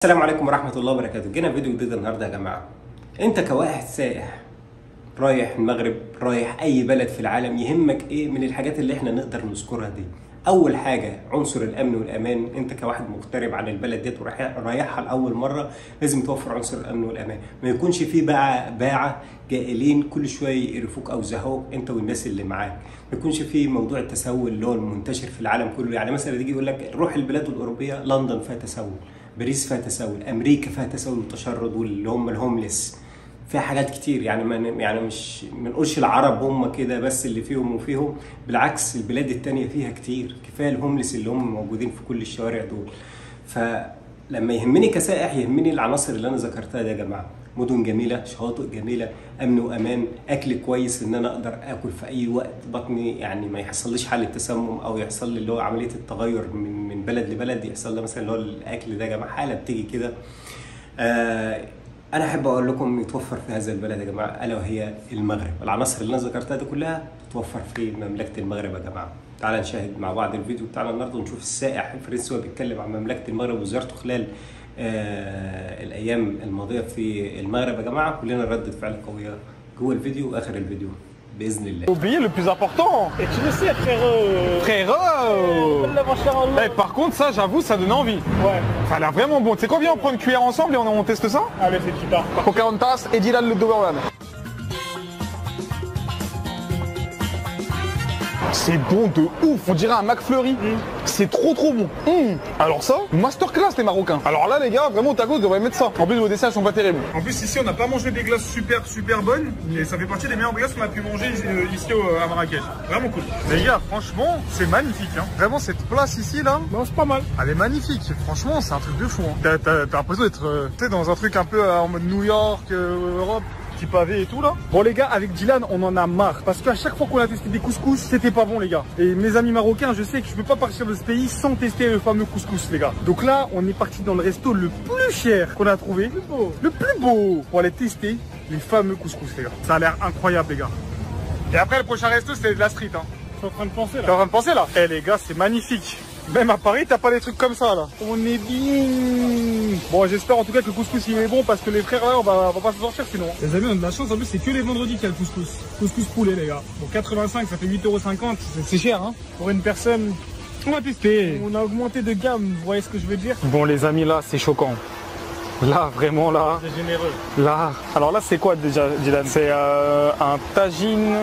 السلام عليكم ورحمة الله وبركاته. جينا فيديو جديد النهارده يا جماعة. انت كواحد سائح رايح المغرب، رايح اي بلد في العالم، يهمك ايه من الحاجات اللي احنا نقدر نذكرها دي؟ اول حاجة عنصر الامن والامان. انت كواحد مغترب عن البلد ديت ورايحها لاول مرة، لازم توفر عنصر الامن والامان. ما يكونش في باعة جائلين كل شوية يقرفوك او يزهقوك انت والناس اللي معاك. ما يكونش في موضوع التسول اللي هو المنتشر في العالم كله. يعني مثلا يجي يقول لك روح البلاد الاوروبيه، لندن فيها تسول، باريس فيها تسول، امريكا فيها تسول وتشرد، واللي هم الهوملس فيها حاجات كتير. يعني مش بنقولش العرب هم كده بس اللي فيهم وفيهم، بالعكس البلاد التانية فيها كتير. كفايه الهوملس اللي هم موجودين في كل الشوارع دول. فلما يهمني كسائح يهمني العناصر اللي انا ذكرتها دي يا جماعه. مدن جميله، شواطئ جميله، امن وامان، اكل كويس ان انا اقدر اكل في اي وقت، بطني يعني ما يحصليش حاله تسمم او يحصل لي اللي هو عمليه التغير من بلد لبلد، يحصل لي مثلا اللي هو الاكل ده يا جماعه حاله بتيجي كده. انا احب اقول لكم يتوفر في هذا البلد يا جماعه، الا وهي المغرب. العناصر اللي انا ذكرتها دي كلها تتوفر في مملكه المغرب يا جماعه. تعال نشاهد مع بعض الفيديو بتاعنا النهارده ونشوف السائح الفرنسي وهو بيتكلم عن مملكه المغرب وزيارته خلال الايام الماضيه في المغرب يا جماعه. كلنا ردة فعل قويه جوه الفيديو واخر الفيديو باذن الله. Oublier le plus important. Et tu le sais, frérot. Frérot. Ouais. Par contre, ça, j'avoue, ça donne envie. Ouais. Ça a l'air vraiment bon. Tu sais quoi, viens, on prend une cuillère ensemble et on teste ça. Allez, c'est super. Pocahontas et Dylan le Doberman. C'est bon de ouf, on dirait un McFlurry. C'est trop bon. Alors ça, masterclass les Marocains. Alors là les gars, vraiment Taco devrait mettre ça. En plus vos desserts sont pas terribles. En plus ici on n'a pas mangé des glaces super bonnes, mais ça fait partie des meilleures glaces qu'on a pu manger ici à Marrakech. Vraiment cool. Les gars, franchement, c'est magnifique. Hein. Vraiment cette place ici là, Non, c'est pas mal. elle est magnifique. Franchement, c'est un truc de fou. Hein. T'as l'impression d'être dans un truc un peu en mode New York, Europe. Pavé et tout là. Bon les gars, avec Dylan on en a marre parce qu'à chaque fois qu'on a testé des couscous, c'était pas bon les gars. Et mes amis marocains, je sais que je peux pas partir de ce pays sans tester le fameux couscous les gars. Donc là, on est parti dans le resto le plus cher qu'on a trouvé, le plus beau, pour aller tester les fameux couscous les gars. Ça a l'air incroyable les gars. Et après le prochain resto c'est de la street. Hein. Je suis en train de penser là. T'es en train de penser là? Eh les gars, c'est magnifique. Même à Paris, t'as pas des trucs comme ça là. On est bien. Bon, j'espère en tout cas que le couscous il est bon parce que les frères là, on va pas se sortir sinon. Les amis, on a de la chance, en plus c'est que les vendredis qu'il y a le couscous. Couscous poulet les gars. Bon, 85 ça fait 8,50 €. C'est cher hein. Pour une personne, on va tester. On a augmenté de gamme, vous voyez ce que je veux dire? Bon les amis, là c'est choquant. Là, vraiment là. C'est généreux. Là. Alors là, c'est quoi déjà, Dylan? C'est un tagine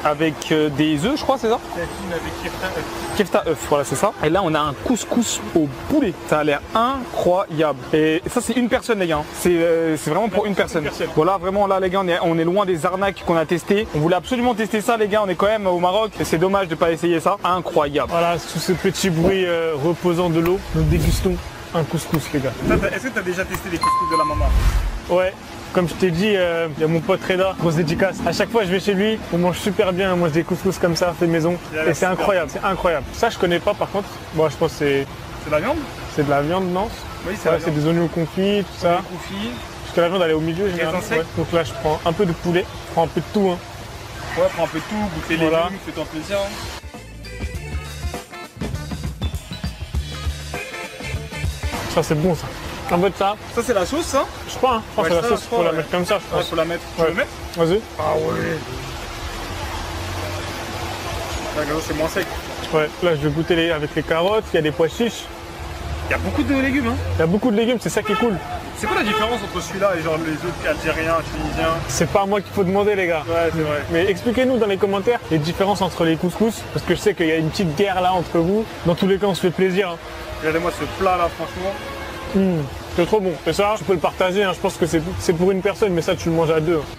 avec des œufs, je crois, c'est ça? Tagine avec kefta œuf. Kefta œuf, voilà, c'est ça. Et là, on a un couscous au poulet. Ça a l'air incroyable. Et ça, c'est une personne, les gars. C'est vraiment pour une personne. Voilà, vraiment, là, les gars, on est loin des arnaques qu'on a testées. On voulait absolument tester ça, les gars. On est quand même au Maroc. Et c'est dommage de ne pas essayer ça. Incroyable. Voilà, sous ce petit bruit reposant de l'eau, nous dégustons un couscous, les gars. Est-ce que tu as déjà testé les couscous de la maman? Ouais, comme je t'ai dit, il y a mon pote Reda, grosse dédicace. À chaque fois, je vais chez lui, on mange super bien, on mange des couscous comme ça, fait maison. Et c'est incroyable, c'est incroyable. Ça, je connais pas par contre. Moi, je pense que c'est de la viande? C'est de la viande, non? Oui, c'est des oignons confits, tout ça. Confits. Parce que la viande, elle est au milieu, généralement. Ouais. Donc là, je prends un peu de poulet, je prends un peu de tout. Hein. Ouais, prends un peu de tout, goûter les légumes, fais-toi plaisir. Ça, c'est bon, ça. Un peu de ça. Ça, c'est la sauce, ça? Je crois, hein. Je pense que c'est la sauce, faut la mettre comme ça, je pense. Ouais, faut la mettre. Tu veux le mettre? Vas-y. Ah ouais. D'accord, c'est moins sec. Ouais, là, je vais goûter avec les carottes, il y a des pois chiches. Il y a beaucoup de légumes, hein? Il y a beaucoup de légumes, c'est ça qui est cool. C'est quoi la différence entre celui-là et genre les autres algériens, tunisiens? C'est pas à moi qu'il faut demander les gars. Ouais, c'est vrai. Mais expliquez-nous dans les commentaires les différences entre les couscous. Parce que je sais qu'il y a une petite guerre là entre vous. Dans tous les cas, on se fait plaisir. Hein. Regardez-moi ce plat là, franchement. C'est trop bon. Et ça, tu peux le partager. Hein. Je pense que c'est pour une personne, mais ça, tu le manges à deux. Hein.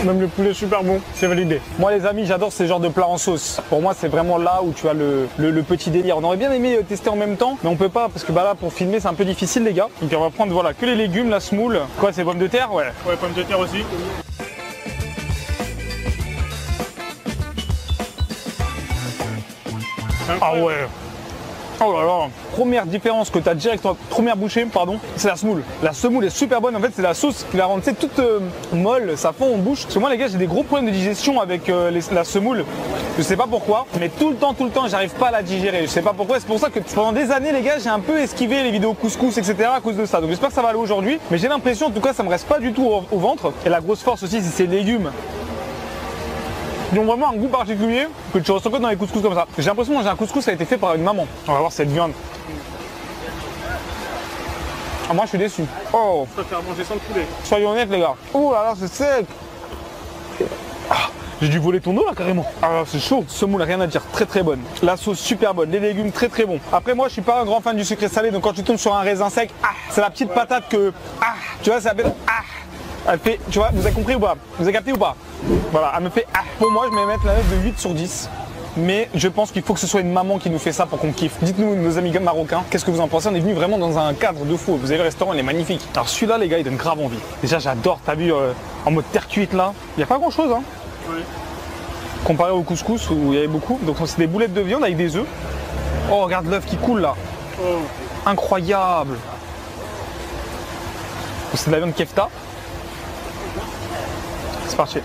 Même le poulet super bon, c'est validé. Moi les amis, j'adore ces genres de plats en sauce. Pour moi c'est vraiment là où tu as le petit délire. On aurait bien aimé tester en même temps, mais on peut pas parce que bah là pour filmer c'est un peu difficile les gars. Donc on va prendre voilà que les légumes, la semoule. Quoi, c'est pommes de terre? Ouais. Ouais, pommes de terre aussi. Ah ouais. Oh là là, première différence que tu as directement, première bouchée, pardon, c'est la semoule. La semoule est super bonne, en fait c'est la sauce qui la rend toute molle, ça fond en bouche. Parce que moi les gars j'ai des gros problèmes de digestion avec la semoule, je sais pas pourquoi, mais tout le temps j'arrive pas à la digérer, je sais pas pourquoi. C'est pour ça que pendant des années les gars j'ai un peu esquivé les vidéos couscous etc à cause de ça. Donc j'espère que ça va aller aujourd'hui, mais j'ai l'impression en tout cas ça me reste pas du tout au ventre. Et la grosse force aussi c'est ces légumes. Ils ont vraiment un goût particulier que tu ressens que dans les couscous comme ça. J'ai l'impression que manger un couscous ça a été fait par une maman. On va voir cette viande. Ah, moi je suis déçu. Oh, Je préfère manger sans le poulet. soyons honnêtes les gars. Oh là là c'est sec. Ah, j'ai dû voler ton eau là carrément. Ah là c'est chaud. Semoule rien à dire, très bonne. La sauce super bonne, les légumes très bons. Après moi je suis pas un grand fan du sucré salé, donc quand tu tombes sur un raisin sec, c'est la petite patate que tu vois ça s'appelle elle fait, tu vois, vous avez compris ou pas? Vous avez capté ou pas? Voilà, elle me fait Pour moi, je vais mettre la note de 8 sur 10. Mais je pense qu'il faut que ce soit une maman qui nous fait ça pour qu'on kiffe. Dites-nous, nos amis marocains, qu'est-ce que vous en pensez? On est venu vraiment dans un cadre de fou. Vous avez vu, le restaurant, il est magnifique. Alors celui-là, les gars, il donne grave envie. Déjà, j'adore, t'as vu, en mode terre cuite là. Il n'y a pas grand-chose, hein. Oui. Comparé au couscous où il y avait beaucoup. Donc c'est des boulettes de viande avec des œufs. Oh, regarde l'œuf qui coule là. Oh. Incroyable. C'est de la viande kefta. C'est parti.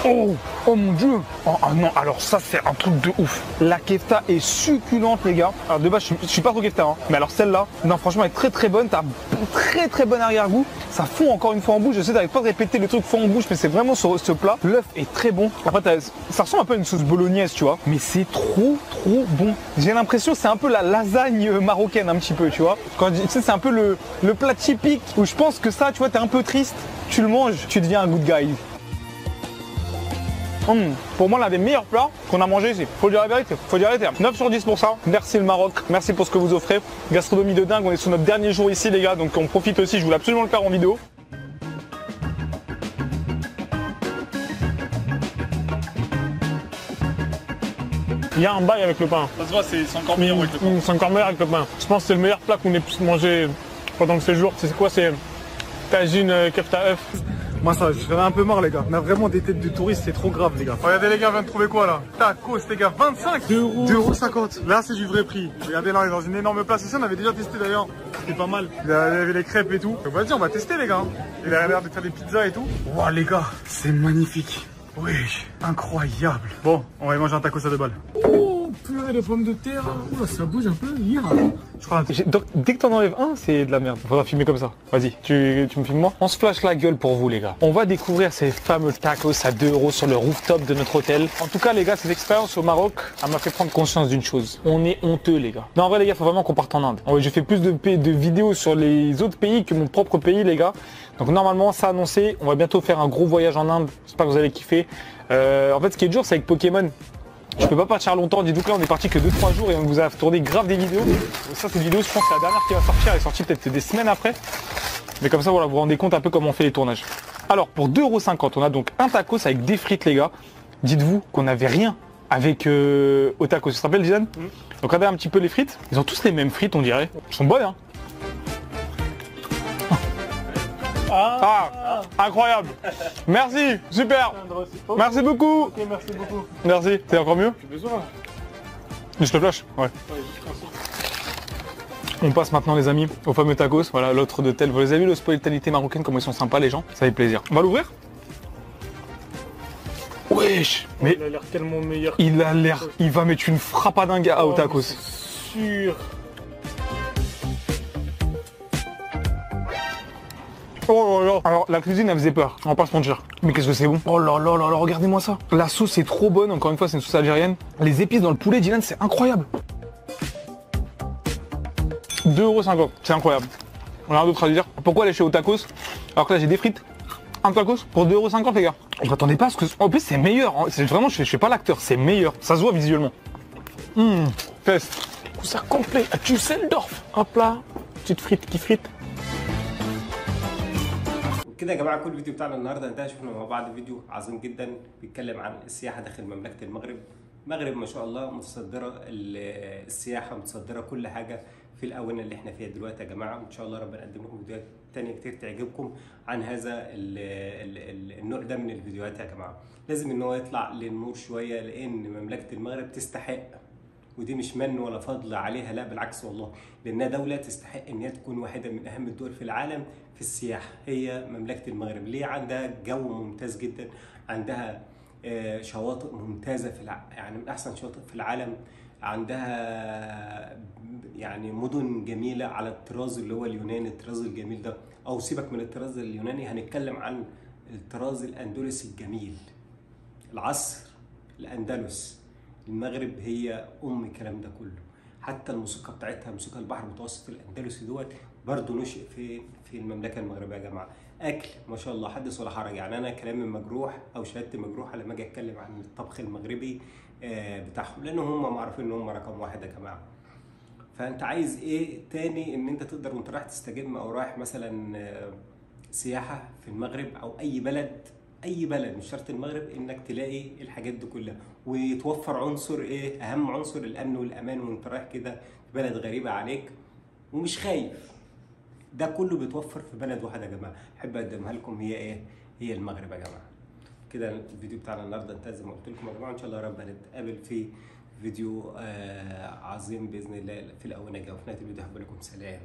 Oh, oh mon dieu. Oh non, alors ça c'est un truc de ouf. La kefta est succulente les gars. Alors de base je suis pas trop kefta hein. Mais alors celle-là, non franchement elle est très bonne. T'as un très bon arrière-goût. Ça fond encore une fois en bouche. Je sais t'arrêtes pas de répéter le truc fond en bouche, mais c'est vraiment sur ce plat. L'œuf est très bon. Après ça ressemble un peu à une sauce bolognaise tu vois. Mais c'est trop bon. J'ai l'impression que c'est un peu la lasagne marocaine un petit peu tu vois. Quand tu sais c'est un peu le plat typique où je pense que ça tu vois t'es un peu triste. Tu le manges, tu deviens un good guy. Pour moi l'un des meilleurs plats qu'on a mangé ici. Faut dire la vérité, 9 sur 10 pour ça. Merci le Maroc, merci pour ce que vous offrez. Gastronomie de dingue, on est sur notre dernier jour ici les gars, donc on profite aussi, je voulais absolument le faire en vidéo. Il y a un bail avec le pain. Ça se voit, c'est encore meilleur avec le pain. C'est encore meilleur avec le pain. Je pense que c'est le meilleur plat qu'on ait pu manger pendant le séjour. C'est quoi? C'est tagine kefta œuf. Moi ça, je serais un peu marre les gars. On a vraiment des têtes de touristes, c'est trop grave les gars. Regardez les gars, on vient de trouver quoi là? Tacos les gars, 25 2,50 €. Là c'est du vrai prix. Regardez là, on est dans une énorme place ici, on avait déjà testé d'ailleurs. C'était pas mal. Il y avait les crêpes et tout. Donc vas-y, on va tester les gars. Il a l'air de faire des pizzas et tout. Waouh les gars, c'est magnifique. Oui, incroyable. Bon, on va y manger un tacos à 2 balles. Oh, purée de pommes de terre. Oula, ça bouge un peu. Je crois. Donc, dès que t'en enlèves un, c'est de la merde. Faudra filmer comme ça. Vas-y, tu me filmes moi. On se flash la gueule pour vous les gars. On va découvrir ces fameux tacos à 2 € sur le rooftop de notre hôtel. En tout cas les gars, cette expérience au Maroc, elle m'a fait prendre conscience d'une chose. On est honteux les gars. Non en vrai les gars, faut vraiment qu'on parte en Inde. J'ai fait plus de vidéos sur les autres pays que mon propre pays les gars. Donc normalement ça annoncé, on va bientôt faire un gros voyage en Inde. J'espère que vous allez kiffer. En fait ce qui est dur c'est avec Pokémon. Je peux pas partir longtemps, dites-vous que là on est parti que 2-3 jours et on vous a tourné grave des vidéos. Donc ça cette vidéo je pense que c'est la dernière qui va sortir, elle est sortie peut-être des semaines après. Mais comme ça voilà, vous vous rendez compte un peu comment on fait les tournages. Alors pour 2,50 €, on a donc un tacos avec des frites les gars. Dites-vous qu'on n'avait rien avec au tacos, tu te rappelles Dylan? Donc regardez un petit peu les frites, ils ont tous les mêmes frites on dirait. Elles sont bonnes hein. Incroyable. Merci, super. Merci beaucoup. Ok, merci beaucoup. Merci, c'est encore mieux? J'ai besoin. Je te flash. Ouais. On passe maintenant les amis au fameux tacos, voilà l'autre de tel. Vous les avez vu l'hospitalité marocaine, comment ils sont sympas les gens? Ça fait plaisir. On va l'ouvrir? Wesh. Mais il a l'air tellement meilleur. il va mettre une frappe à dingue au tacos. Sûr. Oh là là. Alors la cuisine elle faisait peur, on va pas se mentir. Mais qu'est-ce que c'est bon. Oh là là là là, regardez-moi ça. La sauce est trop bonne, encore une fois c'est une sauce algérienne. Les épices dans le poulet Dylan c'est incroyable. 2,50 €, c'est incroyable. On a rien d'autre à dire. Pourquoi aller chez au tacos alors que là j'ai des frites? Un tacos pour 2,50 € les gars. Je m'attendais pas à ce que... En plus c'est meilleur, c'est vraiment je suis pas l'acteur, c'est meilleur. Ça se voit visuellement. Fest. Concert complet à Düsseldorf. Hop là, petite frite qui frite. كده يا جماعه كل الفيديو بتاعنا النهارده انتهى. شفنا مع بعض فيديو عظيم جدا بيتكلم عن السياحه داخل مملكه المغرب. المغرب ما شاء الله متصدره السياحه، متصدره كل حاجه في الاونه اللي احنا فيها دلوقتي يا جماعه. وان شاء الله ربنا نقدم لكم فيديوهات تانية كتير تعجبكم عن هذا النوع ده من الفيديوهات يا جماعه. لازم ان هو يطلع للنور شويه، لان مملكه المغرب تستحق، ودي مش من ولا فضل عليها، لا بالعكس والله، لانها دوله تستحق ان هي تكون واحده من اهم الدول في العالم في السياحه. هي مملكه المغرب ليه؟ عندها جو ممتاز جدا، عندها شواطئ ممتازه يعني من احسن شواطئ في العالم، عندها يعني مدن جميله على الطراز اللي هو اليوناني، الطراز الجميل ده، او سيبك من الطراز اليوناني، هنتكلم عن الطراز الاندلسي الجميل، العصر الاندلس. المغرب هي الكلام ده كله. حتى الموسيقى بتاعتها، موسيقى البحر المتوسط الاندلسي دوت، برضه نشئ في المملكه المغربيه يا جماعه. اكل ما شاء الله حدث ولا حرج، يعني انا كلامي مجروح او شهادتي مجروحه لما اجي اتكلم عن الطبخ المغربي بتاعهم، لان هم معروفين ان هم رقم واحد يا جماعه. فانت عايز ايه تاني ان انت تقدر وانت رايح تستجم او رايح مثلا سياحه في المغرب او اي بلد مش شرط المغرب، انك تلاقي الحاجات دي كلها، ويتوفر عنصر ايه؟ اهم عنصر الامن والامان، وانت رايح كده في بلد غريبه عليك ومش خايف. ده كله بيتوفر في بلد واحده يا جماعه. احب اقدمها لكم، هي ايه؟ هي المغرب يا جماعه. كده الفيديو بتاعنا النهارده انتهى زي ما قلت لكم يا جماعه. ان شاء الله يا رب هنتقابل في فيديو عظيم باذن الله في الاونه الجايه. وفي نهايه الفيديو هقول لكم سلام.